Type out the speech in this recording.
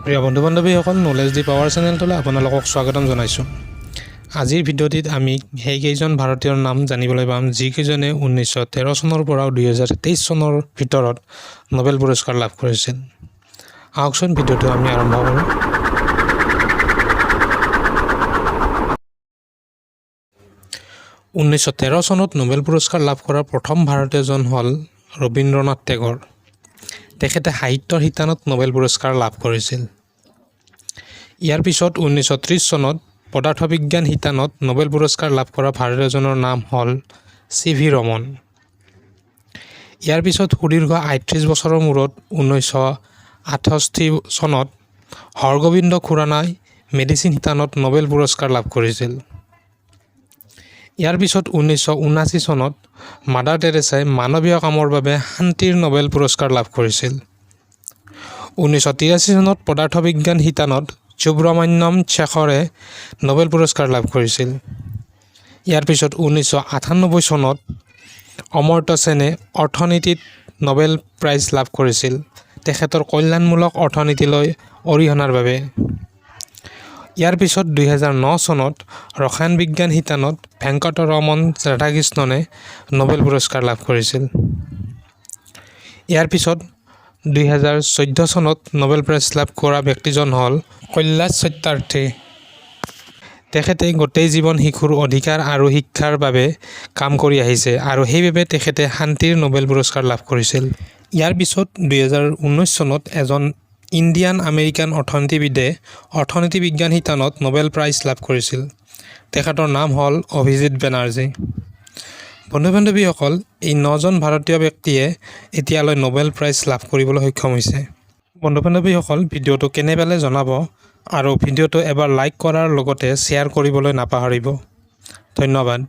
প্ৰিয় বন্ধু বান্ধৱীসকল, নলেজ দি পাৱাৰ চেনেলটোলৈ আপোনালোকক স্বাগতম জনাইছোঁ। আজিৰ ভিডিঅ'টিত আমি সেইকেইজন ভাৰতীয়ৰ নাম জানিবলৈ পাম যিকেইজনে 1913 চনৰ পৰা 2023 চনৰ ভিতৰত নোবেল পুৰস্কাৰ লাভ কৰিছিল। আহকচোন ভিডিঅ'টো আমি আৰম্ভ কৰোঁ। (1913 চনত নোবেল পুৰস্কাৰ লাভ কৰা প্ৰথম ভাৰতীয়জন হ'ল ৰবীন্দ্ৰনাথ টেগৰ। তেখেতে সাহিত্যৰ শিতানত নোবেল পুৰস্কাৰ লাভ কৰিছিল। ইয়াৰ পিছত 1930 চনত পদাৰ্থ বিজ্ঞান শিতানত নোবেল পুৰস্কাৰ লাভ কৰা ভাৰতীয়জনৰ নাম হ'ল CV ৰমন। ইয়াৰ পিছত সুদীৰ্ঘ 38 বছৰৰ মূৰত 1968 চনত হৰগোবিন্দ খুৰানাই মেডিচিন শিতানত নোবেল পুৰস্কাৰ লাভ কৰিছিল। ইয়াৰ পিছত 1979 চনত মাদাৰ টেৰেছাই মানৱীয় কামৰ বাবে শান্তিৰ নোবেল পুৰস্কাৰ লাভ কৰিছিল। 1983 চনত পদাৰ্থ বিজ্ঞান শিতানত সুব্ৰমণ্যম শেখৰে নোবেল পুৰস্কাৰ লাভ কৰিছিল। ইয়াৰ পিছত 1998 চনত অমৰ্ত্য সেনে অৰ্থনীতিত নোবেল প্ৰাইজ লাভ কৰিছিল তেখেতৰ কল্যাণমূলক অৰ্থনীতিলৈ অৰিহণাৰ বাবে। ইয়াৰ পিছত 2009 চনত ৰসায়ন বিজ্ঞান শিতানত ভেংকটৰমন ৰাধাকৃষ্ণনে নোবেল পুৰস্কাৰ লাভ কৰিছিল। ইয়াৰ পিছত 2014 চনত নোবেল প্ৰাইজ লাভ কৰা ব্যক্তিজন হ'ল কৈলাশ সত্যাৰ্থী। তেখেতে গোটেই জীৱন শিশুৰ অধিকাৰ আৰু শিক্ষাৰ বাবে কাম কৰি আহিছে আৰু সেইবাবে তেখেতে শান্তিৰ নোবেল পুৰস্কাৰ লাভ কৰিছিল। ইয়াৰ পিছত 2019 চনত এজন ইণ্ডিয়ান আমেৰিকান অৰ্থনীতিবিদে অৰ্থনীতি বিজ্ঞান শিতানত নোবেল প্ৰাইজ লাভ কৰিছিল। তেখেতৰ নাম হ'ল অভিজিত বেনাৰ্জী। বন্ধু বান্ধৱীসকল, এই 9জন ভাৰতীয় ব্যক্তিয়ে এতিয়ালৈ নোবেল প্ৰাইজ লাভ কৰিবলৈ সক্ষম হৈছে। বন্ধু বান্ধৱীসকল, ভিডিঅ'টো কেনে পালে জনাব আৰু ভিডিঅ'টো এবাৰ লাইক কৰাৰ লগতে শ্বেয়াৰ কৰিবলৈ নাপাহৰিব। ধন্যবাদ।